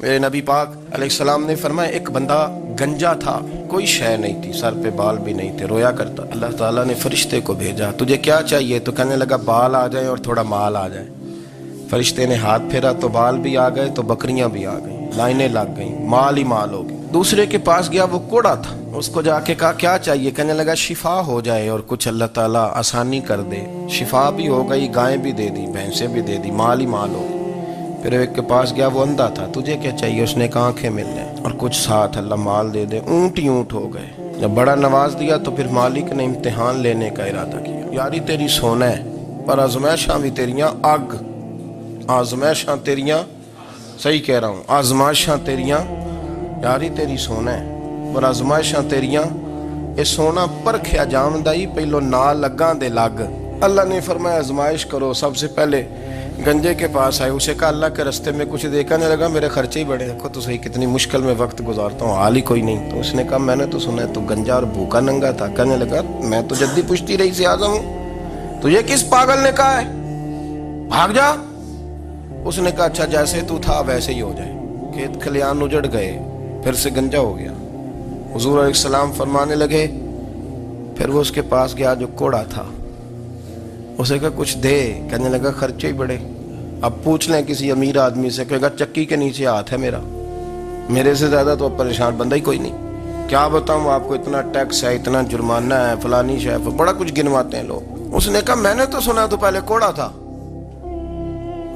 میرے نبی پاک علیہ السلام نے فرمایا ایک بندہ گنجا تھا، کوئی شے نہیں تھی، سر پہ بال بھی نہیں تھے، رویا کرتا۔ اللہ تعالیٰ نے فرشتے کو بھیجا، تجھے کیا چاہیے؟ تو کہنے لگا بال آ جائیں اور تھوڑا مال آ جائے۔ فرشتے نے ہاتھ پھیرا تو بال بھی آ گئے، تو بکریاں بھی آ گئیں، لائنیں لگ گئیں، مال ہی مال ہو گئے۔ دوسرے کے پاس گیا، وہ کوڑا تھا، اس کو جا کے کہا کیا چاہیے؟ کہنے لگا شفا ہو جائے اور کچھ اللہ تعالیٰ آسانی کر دے۔ شفا بھی ہو گئی، گائیں بھی دے دی، بھینسیں بھی دے دی، مال ہی مال ہو گئی۔ پھر ایک کے پاس گیا، وہ اندھا تھا، تجھے کیا چاہیے؟ اس نے کہا آنکھیں مل جائیں اور کچھ ساتھ اللہ مال دے دے۔ اونٹ ہی اونٹ ہو گئے۔ جب بڑا نواز دیا تو پھر مالک نے امتحان لینے کا ارادہ کیا، یاری تیری سونا ہے پر آزمائشاں بھی تیریاں اگ، آزمائشاں تیریاں، صحیح کہہ رہا ہوں، آزمائشاں تیریاں، یاری تیری سونا ہے پر آزمائشاں تیریاں، اے سونا پرکھیا جامدائی پہلو نہ لگاں دے لگ۔ اللہ نے فرمایا آزمائش کرو۔ سب سے پہلے گنجے کے پاس آئے، اسے کہا اللہ کے رستے میں کچھ دیکھا نہیں لگا، میرے خرچے ہی بڑے، دیکھو تو صحیح کتنی مشکل میں وقت گزارتا ہوں، حال ہی کوئی نہیں۔ تو اس نے کہا میں نے تو سنا ہے تو گنجا اور بھوکا ننگا تھا۔ کہنے لگا میں تو جدی پشتی رئیس اعظم ہوں، تجھے کس پاگل نے کہا ہے بھاگ جا؟ اس نے کہا اچھا جیسے تو تھا ویسے ہی ہو جائے۔ کھیت کھلیان اجڑ گئے، پھر سے گنجا ہو گیا۔ حضور علیہ السلام فرمانے لگے، پھر وہ اس کے پاس گیا جو کوڑا تھا، اسے کہا کچھ دے۔ کہنے لگا خرچے ہی بڑے، اب پوچھ لیں کسی امیر آدمی سے، کہے گا چکی کے نیچے ہاتھ ہے میرا، میرے سے زیادہ تو اب پریشان بندہ ہی کوئی نہیں، کیا بتاؤں آپ کو، اتنا ٹیکس ہے، اتنا جرمانہ ہے، فلانی شے، بڑا کچھ گنواتے ہیں لوگ۔ اس نے کہا میں نے تو سنا تو پہلے کوڑا تھا۔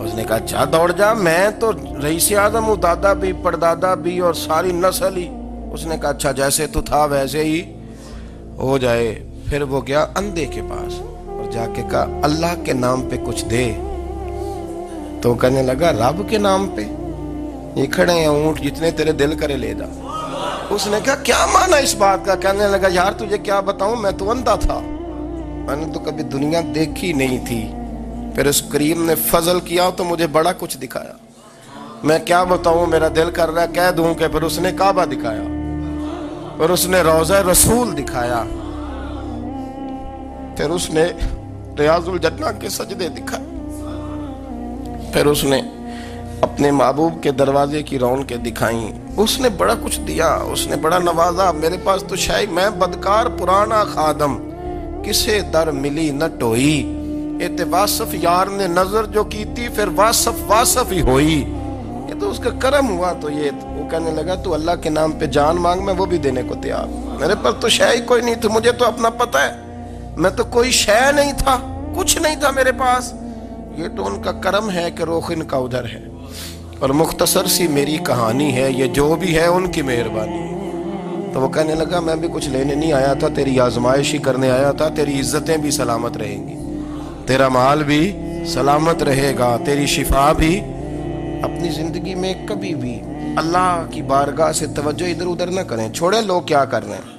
اس نے کہا اچھا دوڑ جا، میں تو رئیس اعظم ہوں، دادا بھی پردادا بھی اور ساری نسل ہی۔ اس نے کہا اچھا جیسے تو تھا ویسے ہی ہو جائے۔ پھر وہ گیا اندھے کے پاس اور جا کے کہا اللہ کے نام پہ کچھ دے۔ تو کہنے لگا رب کے نام پہ؟ یہ کھڑے ہیں اونٹ، جتنے تیرے دل کرے لے جا۔ اس نے کہا کیا معنی اس بات کا؟ کہنے لگا یار تجھے کیا بتاؤں، میں تو اندھا تھا، میں نے تو کبھی دنیا دیکھی نہیں تھی، پھر اس کریم نے فضل کیا تو مجھے بڑا کچھ دکھایا، میں کیا بتاؤں، میرا دل کر رہا ہے کہہ دوں کہ پھر اس نے کعبہ دکھایا، پھر اس نے روضہ رسول دکھایا، پھر اس نے ریاض الجنہ کے سجدے دکھائے، پھر اس نے اپنے محبوب کے دروازے کی رونقیں دکھائیں۔ اس نے بڑا کچھ دیا، اس نے بڑا نوازا۔ میرے پاس تو شاید میں بدکار پرانا خادم، کسے در ملی نہ ٹوئی، ایتے واصف یار نے نظر جو کی تھی، پھر واصف ہی ہوئی۔ یہ تو اس کا کرم ہوا۔ تو یہ وہ کہنے لگا تو اللہ کے نام پہ جان مانگ، میں وہ بھی دینے کو تیار، میرے پاس تو شے ہی کوئی نہیں تھی، مجھے تو اپنا پتہ ہے، میں تو کوئی شے نہیں تھا، کچھ نہیں تھا میرے پاس، یہ تو ان کا کرم ہے کہ رخ ان کا ادھر ہے، اور مختصر سی میری کہانی ہے، یہ جو بھی ہے ان کی مہربانی ہے۔ تو وہ کہنے لگا میں بھی کچھ لینے نہیں آیا تھا، تیری آزمائش ہی کرنے آیا تھا، تیری عزتیں بھی سلامت رہیں گی، تیرا مال بھی سلامت رہے گا، تیری شفا بھی۔ اپنی زندگی میں کبھی بھی اللہ کی بارگاہ سے توجہ ادھر ادھر نہ کریں، چھوڑیں لوگ کیا کر رہے ہیں،